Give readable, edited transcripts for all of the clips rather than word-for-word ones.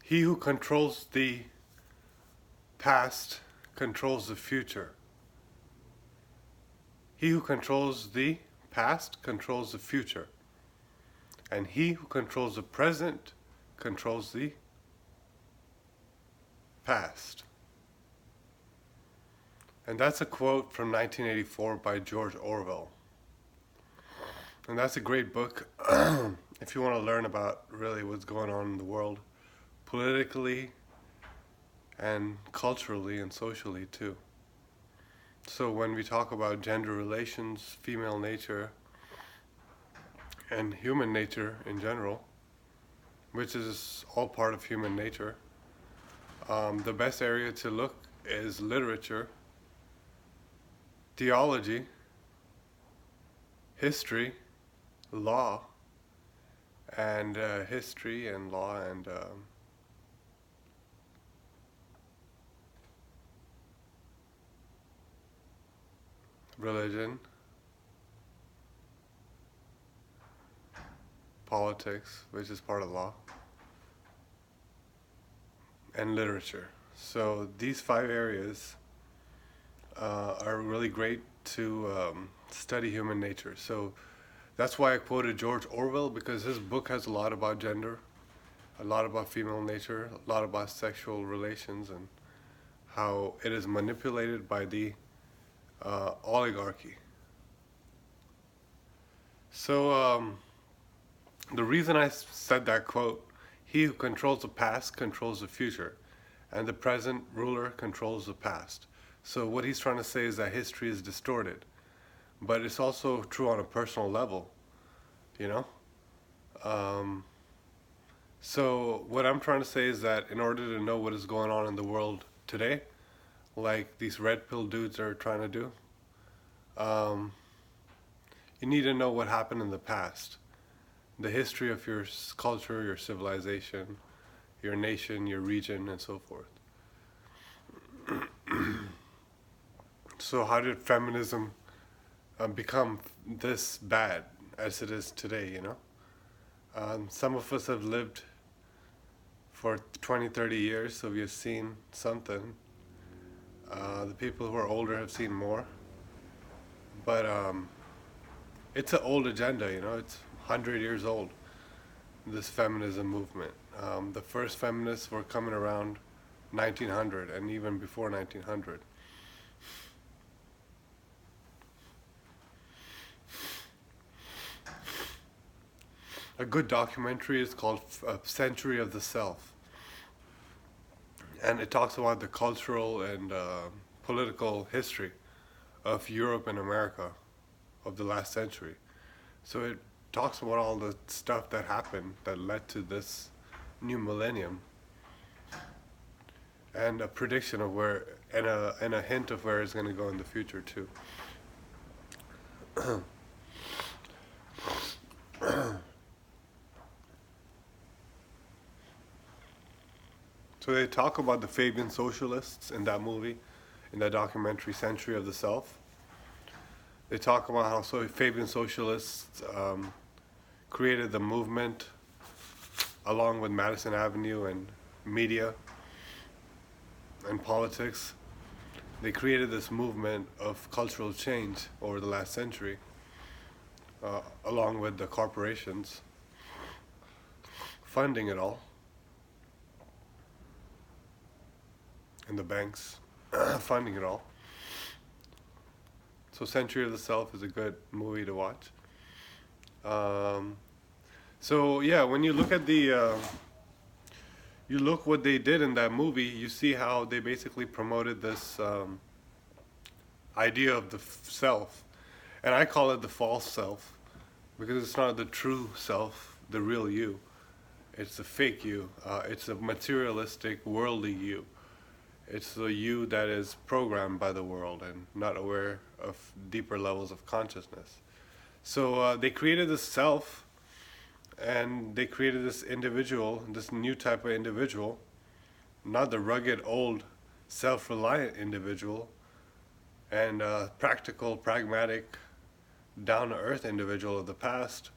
He who controls the past controls the future. He who controls the past controls the future. And he who controls the present controls the past. And that's a quote from 1984 by George Orwell. And that's a great book if you want to learn about really what's going on in the world, politically and culturally and socially too. So when we talk about gender relations, female nature, and human nature in general, which is all part of human nature, the best area to look is literature, theology, history, law, and history and law and religion, politics, which is part of law, and literature. So these 5 areas are really great to study human nature. So that's why I quoted George Orwell, because his book has a lot about gender, a lot about female nature, a lot about sexual relations and how it is manipulated by the oligarchy. So the reason I said that quote, he who controls the past controls the future, and the present ruler controls the past. So what he's trying to say is that history is distorted, but it's also true on a personal level, you know? So what I'm trying to say is that in order to know what is going on in the world today, like these red pill dudes are trying to do, you need to know what happened in the past, the history of your culture, your civilization, your nation, your region, and so forth. So how did feminism become this bad as it is today, you know? Some of us have lived for 20, 30 years, so we have seen something. The people who are older have seen more. But it's an old agenda, you know? It's 100 years old, this feminism movement. The first feminists were coming around 1900 and even before 1900. A good documentary is called Century of the Self. And it talks about the cultural and political history of Europe and America of the last century. So it talks about all the stuff that happened that led to this new millennium, and a prediction of where, and a hint of where it's going to go in the future too. So they talk about the Fabian socialists in that movie, in that documentary Century of the Self. They talk about how Fabian socialists created the movement along with Madison Avenue and media and politics. They created this movement of cultural change over the last century, along with the corporations funding it all, and the banks funding it all. So Century of the Self is a good movie to watch. So yeah, when you look at the, you look what they did in that movie, you see how they basically promoted this idea of the self. And I call it the false self, because it's not the true self, the real you. It's a fake you. It's a materialistic, worldly you. It's the you that is programmed by the world and not aware of deeper levels of consciousness. So they created this self, and they created this individual, this new type of individual, not the rugged, old, self-reliant individual, and practical, pragmatic, down-to-earth individual of the past,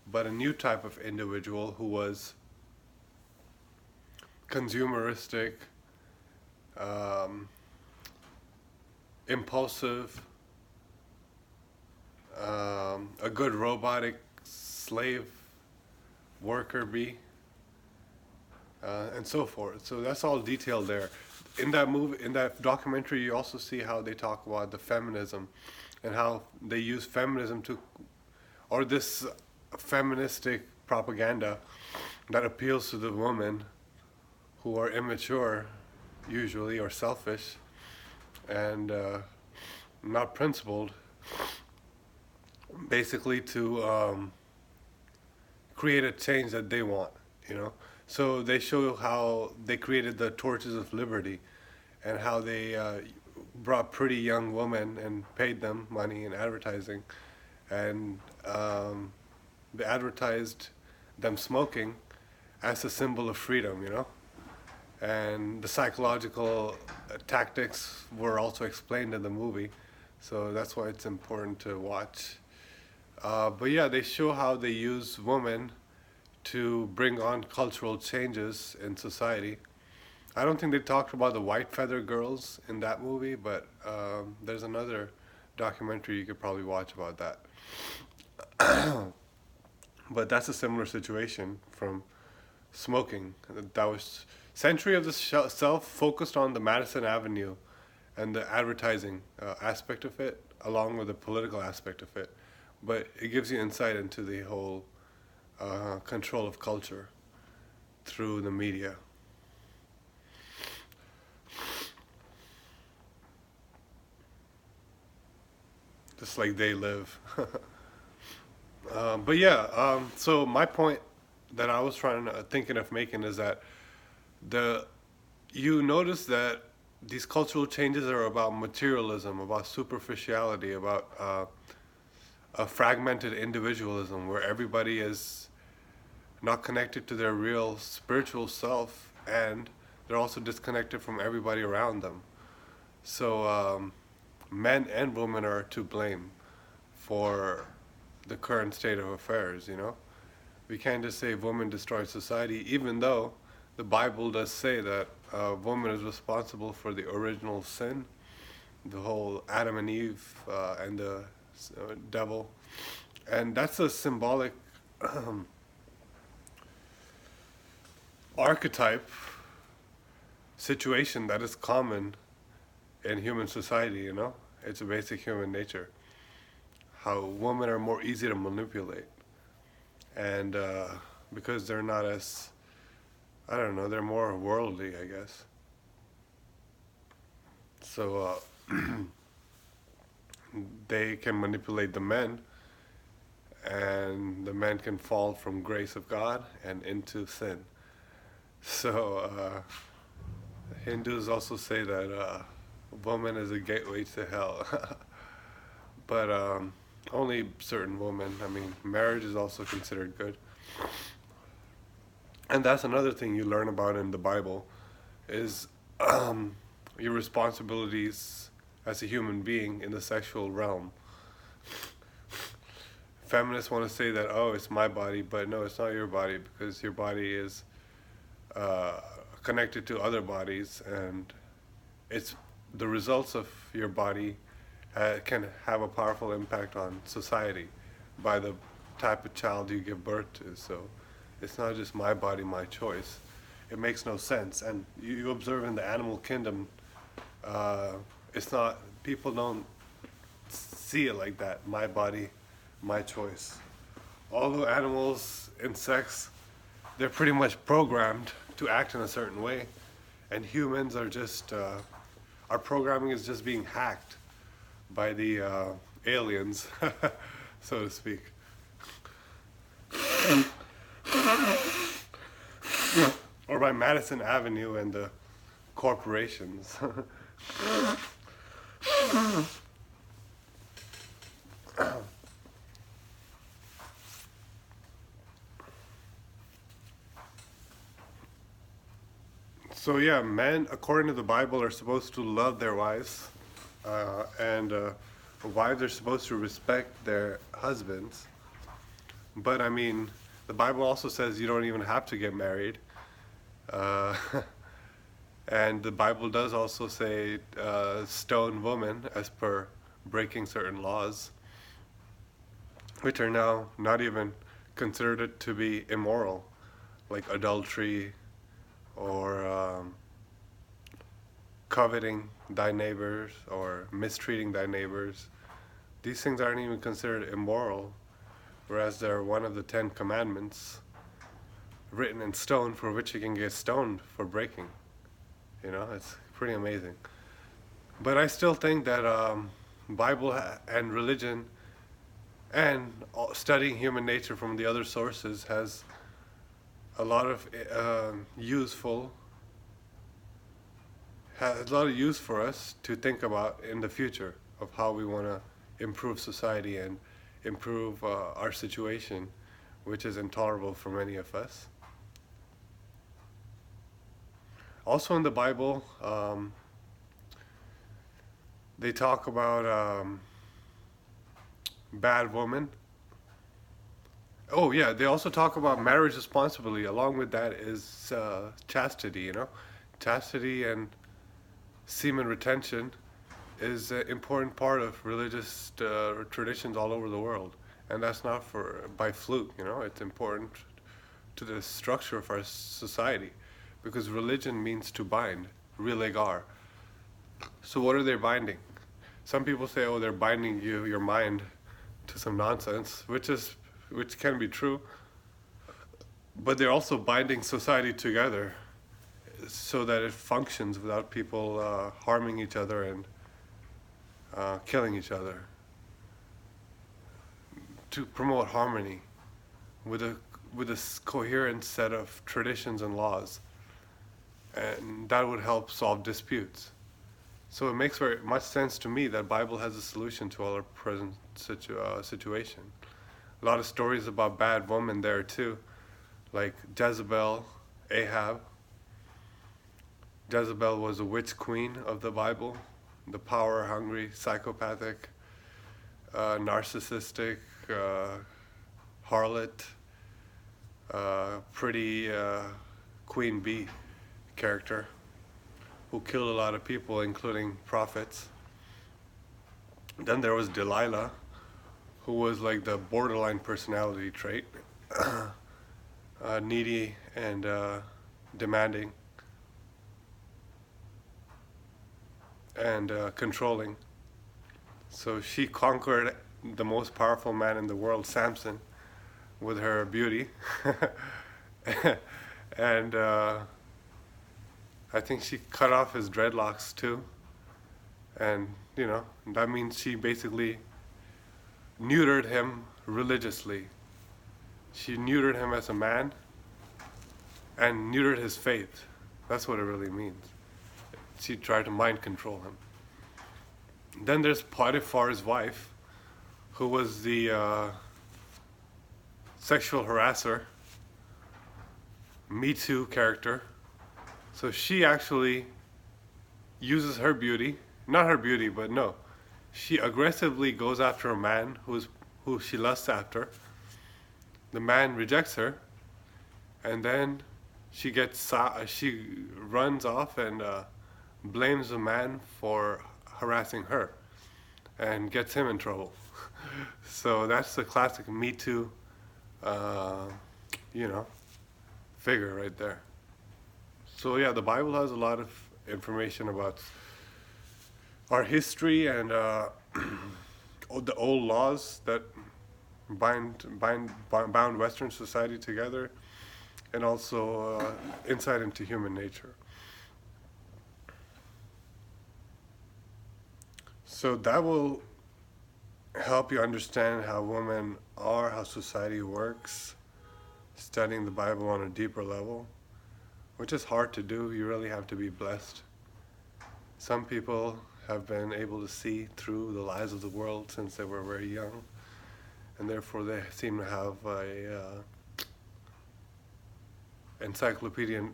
but a new type of individual who was consumeristic, impulsive, a good robotic slave worker bee, and so forth. So that's all detailed there. In that movie, in that documentary, you also see how they talk about the feminism and how they use feminism to, or this feministic propaganda that appeals to the women who are immature, usually, or selfish, and not principled, basically to create a change that they want, you know. So they show how they created the torches of liberty, and how they brought pretty young women and paid them money in advertising, and they advertised them smoking as a symbol of freedom, you know. And the psychological tactics were also explained in the movie, so that's why it's important to watch. But yeah, they show how they use women to bring on cultural changes in society. I don't think they talked about the white feather girls in that movie, but there's another documentary you could probably watch about that. But that's a similar situation from smoking. That was Century of the Self focused on the Madison Avenue and the advertising aspect of it, along with the political aspect of it. But it gives you insight into the whole control of culture through the media. Just like they live. But yeah, so my point that I was thinking of making is that you notice that these cultural changes are about materialism, about superficiality, about a fragmented individualism where everybody is not connected to their real spiritual self, and they're also disconnected from everybody around them. So men and women are to blame for the current state of affairs, you know. We can't just say woman destroyed society, even though the Bible does say that woman is responsible for the original sin, the whole Adam and Eve and the devil. And that's a symbolic archetype situation that is common in human society, you know. It's a basic human nature. How women are more easy to manipulate. And because they're not as, I don't know, they're more worldly, I guess. So they can manipulate the men, and the men can fall from grace of God and into sin. So Hindus also say that woman is a gateway to hell. But only certain women. I mean, marriage is also considered good. And that's another thing you learn about in the Bible, is your responsibilities as a human being in the sexual realm. Feminists want to say that, oh, it's my body, but no, it's not your body, because your body is connected to other bodies, and it's the results of your body can have a powerful impact on society by the type of child you give birth to. So it's not just my body, my choice. It makes no sense. And you observe in the animal kingdom, it's not, people don't see it like that. My body, my choice. Although animals, insects, they're pretty much programmed to act in a certain way. And humans are just, our programming is just being hacked by the aliens, so to speak. Or by Madison Avenue and the corporations. So yeah, men, according to the Bible, are supposed to love their wives, and wives are supposed to respect their husbands. But I mean, the Bible also says you don't even have to get married. Uh, and the Bible does also say stone woman as per breaking certain laws, which are now not even considered to be immoral, like adultery or coveting thy neighbors or mistreating thy neighbors. These things aren't even considered immoral, whereas they're one of the 10 Commandments written in stone for which you can get stoned for breaking. You know, it's pretty amazing. But I still think that Bible and religion and studying human nature from the other sources has a lot of has a lot of use for us to think about in the future of how we want to improve society and improve our situation, which is intolerable for many of us. Also in the Bible, they talk about bad women. Oh yeah, they also talk about marriage responsibility. Along with that is chastity. You know, chastity and semen retention is an important part of religious traditions all over the world, and that's not by fluke. You know, it's important to the structure of our society, because religion means to bind, relagar. So what are they binding? Some people say, oh, they're binding your mind to some nonsense, which can be true, but they're also binding society together so that it functions without people harming each other and killing each other, to promote harmony with a coherent set of traditions and laws, and that would help solve disputes. So it makes very much sense to me that Bible has a solution to all our present situation. A lot of stories about bad women there too, like Jezebel, Ahab. Jezebel was a witch queen of the Bible, the power-hungry, psychopathic, narcissistic, harlot, pretty queen bee character who killed a lot of people, including prophets. Then there was Delilah, who was like the borderline personality trait, needy and demanding and controlling. So she conquered the most powerful man in the world, Samson, with her beauty. And I think she cut off his dreadlocks too. And, you know, that means she basically neutered him religiously. She neutered him as a man and neutered his faith. That's what it really means. She tried to mind control him. Then there's Potiphar's wife, who was the sexual harasser, Me Too character. So she actually uses her beauty, not her beauty, but no, she aggressively goes after a man who she lusts after. The man rejects her, and then she runs off and blames the man for harassing her and gets him in trouble. So that's the classic Me Too, figure right there. So yeah, the Bible has a lot of information about our history and the old laws that bound Western society together, and also insight into human nature. So that will help you understand how women are, how society works, studying the Bible on a deeper level, which is hard to do. You really have to be blessed. Some people have been able to see through the lies of the world since they were very young, and therefore they seem to have a encyclopedian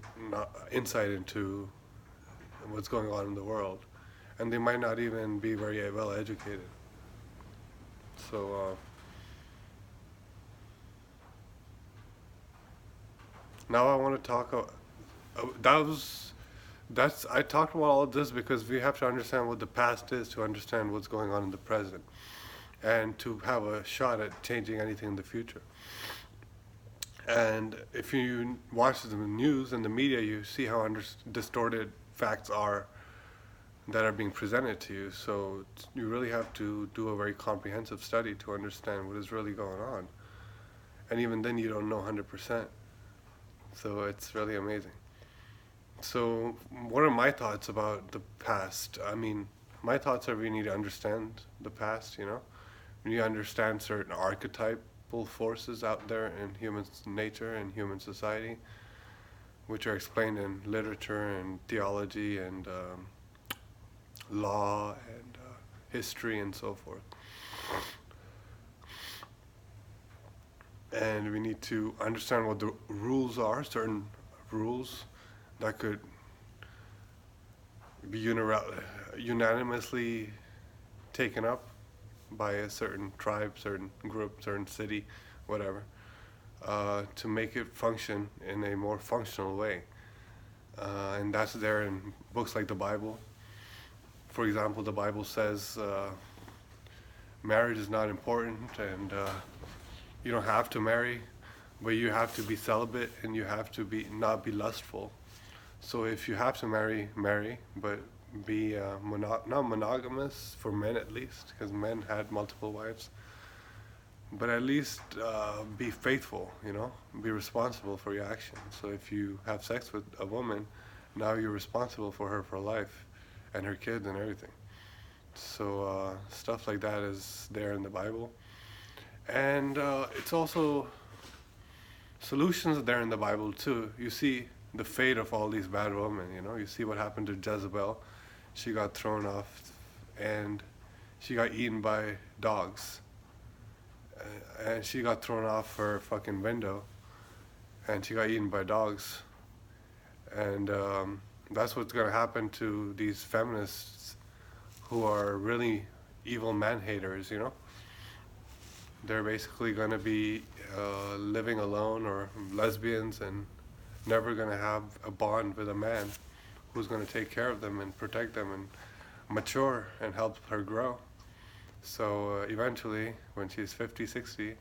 insight into what's going on in the world, and they might not even be very well educated. So now I want to talk I talked about all of this because we have to understand what the past is to understand what's going on in the present, and to have a shot at changing anything in the future. And if you watch the news and the media, you see how distorted facts are that are being presented to you. So you really have to do a very comprehensive study to understand what is really going on. And even then, you don't know 100%. So it's really amazing. So what are my thoughts about the past? I mean, my thoughts are we need to understand the past, you know? We need to understand certain archetypal forces out there in human nature and human society, which are explained in literature and theology and law and history and so forth. And we need to understand what the rules are, certain rules that could be unanimously taken up by a certain tribe, certain group, certain city, whatever, to make it function in a more functional way. And that's there in books like the Bible. For example, the Bible says marriage is not important, and you don't have to marry, but you have to be celibate and you have to not be lustful. So if you have to marry, marry, but be not monogamous for men at least, because men had multiple wives. But at least be faithful, you know, be responsible for your actions. So if you have sex with a woman, now you're responsible for her for life, and her kids and everything. So stuff like that is there in the Bible. And it's also solutions there in the Bible too. You see the fate of all these bad women, you know. You see what happened to Jezebel. She got thrown off and she got eaten by dogs. And she got thrown off her fucking window and she got eaten by dogs. And that's what's going to happen to these feminists who are really evil man-haters, you know. They're basically going to be living alone, or lesbians, and never going to have a bond with a man who's going to take care of them and protect them and mature and help her grow. So eventually, when she's 50, 60,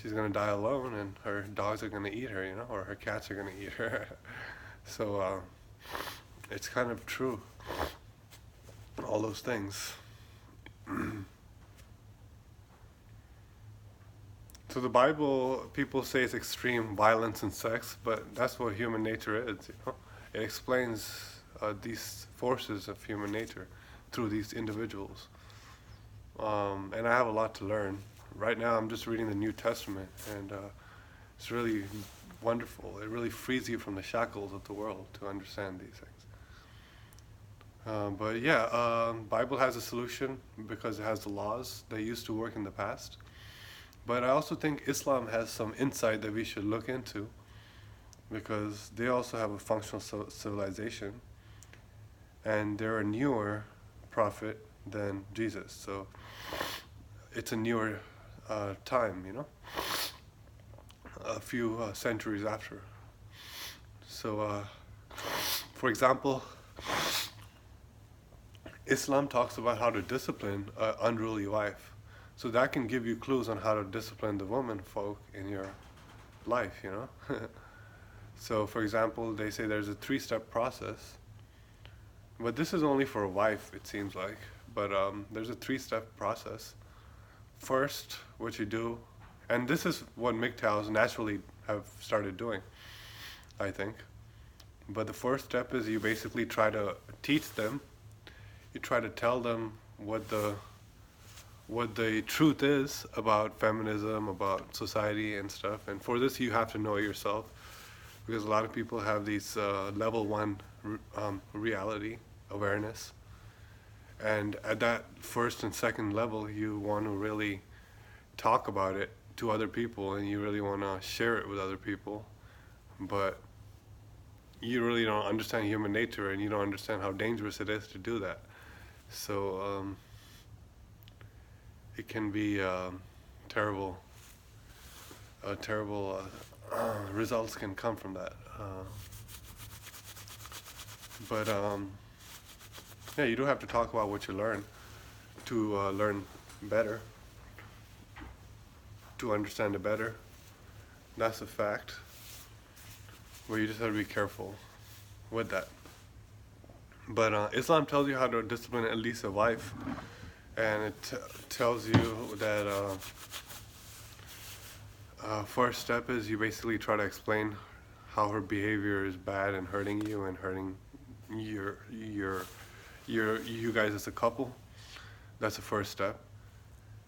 she's going to die alone, and her dogs are going to eat her, you know, or her cats are going to eat her. So it's kind of true, all those things. So the Bible, people say it's extreme violence and sex, but that's what human nature is, you know. It explains these forces of human nature through these individuals. And I have a lot to learn. Right now I'm just reading the New Testament, and it's really wonderful. It really frees you from the shackles of the world to understand these things. But yeah, Bible has a solution because it has the laws that used to work in the past. But I also think Islam has some insight that we should look into, because they also have a functional civilization, and they're a newer prophet than Jesus. So it's a newer time, you know, a few centuries after. So, for example, Islam talks about how to discipline an unruly wife. So that can give you clues on how to discipline the woman folk in your life, you know. So, for example, they say there's a 3-step process. But this is only for a wife, it seems like. But there's a 3-step process. First, what you do, and this is what MGTOWs naturally have started doing, I think. But the first step is you basically try to teach them. You try to tell them what the truth is about feminism, about society and stuff. And for this, you have to know yourself, because a lot of people have these level 1 reality awareness. And at that first and second level, you want to really talk about it to other people, and you really want to share it with other people. But you really don't understand human nature, and you don't understand how dangerous it is to do that. So it can be terrible. Terrible results can come from that. But yeah, you do have to talk about what you learn to learn better, to understand it better. That's a fact. But you just have to be careful with that. But Islam tells you how to discipline at least a wife, and it tells you that first step is you basically try to explain how her behavior is bad and hurting you and hurting you guys as a couple. That's the first step.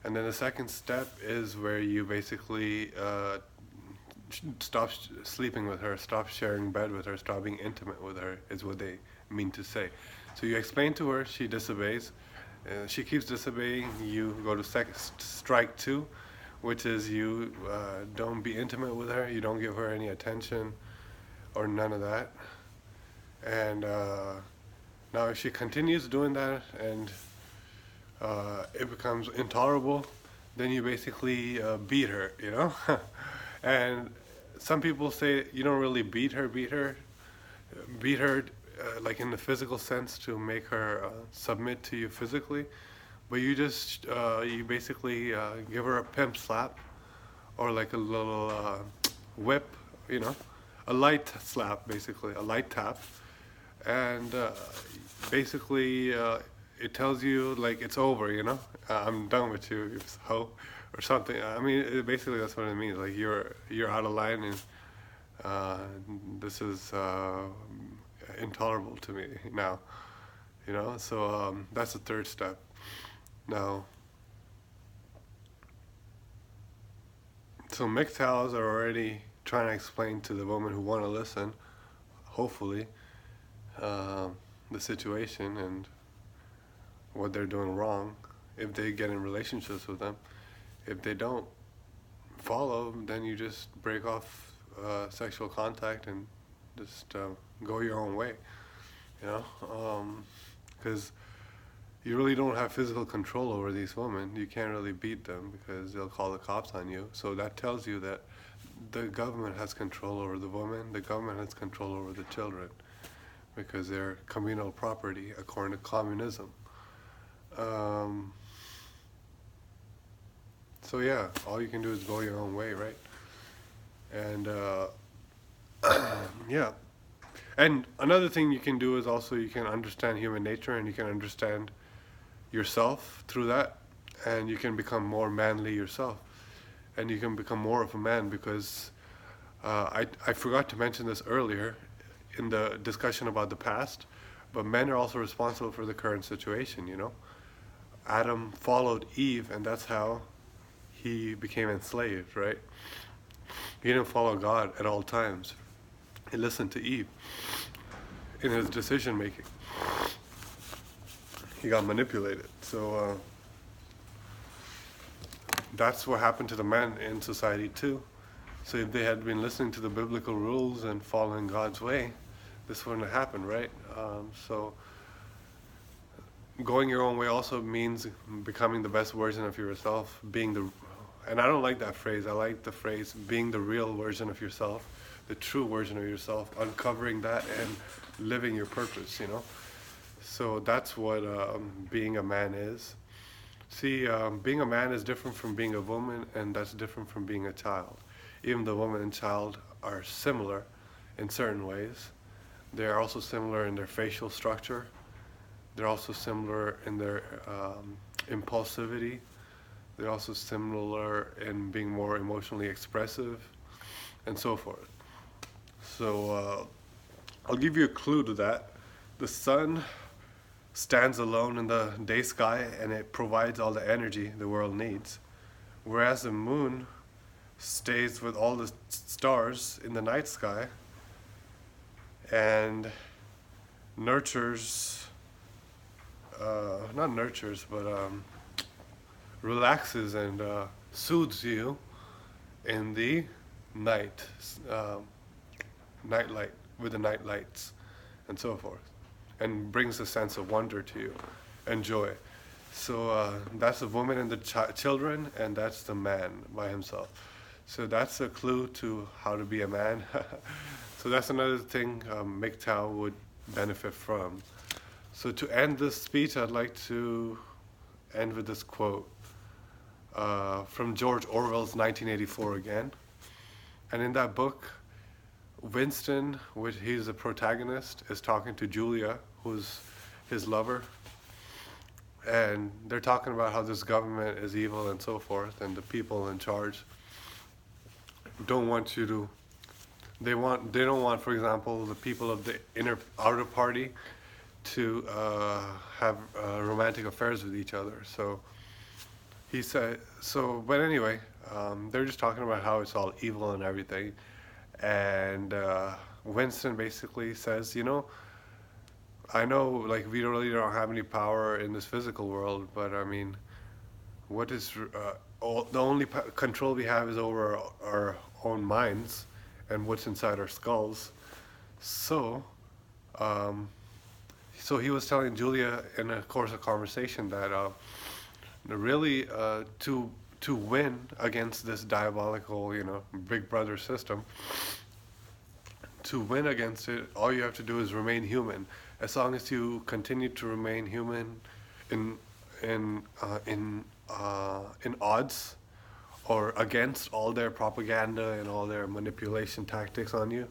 And then the second step is where you basically stop sleeping with her, stop sharing bed with her, stop being intimate with her, is what they mean to say. So you explain to her, she disobeys. She keeps disobeying, you go to strike two, which is you don't be intimate with her, you don't give her any attention or none of that. And now if she continues doing that and it becomes intolerable, then you basically beat her, you know? And some people say you don't really beat her like in the physical sense to make her submit to you physically, but you just, you basically give her a pimp slap or like a little whip, you know, a light slap basically, a light tap. And basically it tells you like it's over, you know, I'm done with you, you hoe, or something. I mean, basically that's what it means. Like you're out of line, and this is intolerable to me now, you know. So that's the third step. Now, so MGTOWs are already trying to explain to the women who want to listen, hopefully, the situation and what they're doing wrong if they get in relationships with them. If they don't follow, then you just break off sexual contact and just go your own way, you know, because you really don't have physical control over these women. You can't really beat them because they'll call the cops on you. So that tells you that the government has control over the women, the government has control over the children, because they're communal property according to communism. So yeah, all you can do is go your own way, right? And yeah. And another thing you can do is also you can understand human nature, and you can understand yourself through that, and you can become more manly yourself, and you can become more of a man, because I forgot to mention this earlier in the discussion about the past, but men are also responsible for the current situation, you know. Adam followed Eve, and that's how he became enslaved, right? He didn't follow God at all times. He listened to Eve in his decision making. He got manipulated. So that's what happened to the men in society too. So if they had been listening to the biblical rules and following God's way, this wouldn't have happened, right? So going your own way also means becoming the best version of yourself, and I don't like that phrase. I like the phrase being the real version of yourself, the true version of yourself, uncovering that and living your purpose, you know. So that's what being a man is. See, being a man is different from being a woman, and that's different from being a child. Even the woman and child are similar in certain ways. They're also similar in their facial structure. They're also similar in their impulsivity. They're also similar in being more emotionally expressive, and so forth. So I'll give you a clue to that. The sun stands alone in the day sky, and it provides all the energy the world needs, whereas the moon stays with all the stars in the night sky and nurtures, not nurtures, but relaxes and soothes you in the night light, with the night lights and so forth, and brings a sense of wonder to you and joy. So that's the woman and the children, and that's the man by himself. So that's a clue to how to be a man. So that's another thing MGTOW would benefit from. So to end this speech, I'd like to end with this quote from George Orwell's 1984 again. And in that book, Winston, which he's the protagonist, is talking to Julia, who's his lover. And they're talking about how this government is evil and so forth, and the people in charge don't want you to, they don't want, for example, the people of the outer party to have romantic affairs with each other. So he said, but anyway, they're just talking about how it's all evil and everything. And Winston basically says, I know, like, we really don't have any power in this physical world, but I mean, what is the only control we have is over our own minds and what's inside our skulls. So he was telling Julia in a course of conversation that really to win against this diabolical, Big Brother system, to win against it, all you have to do is remain human. As long as you continue to remain human in odds or against all their propaganda and all their manipulation tactics on you,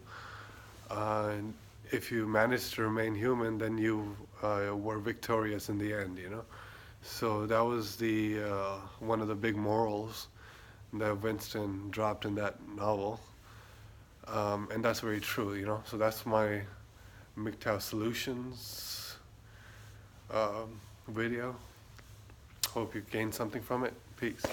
and if you manage to remain human, then you were victorious in the end. So that was the one of the big morals that Winston dropped in that novel. And that's very true, So that's my MGTOW solutions video. Hope you gained something from it. Peace.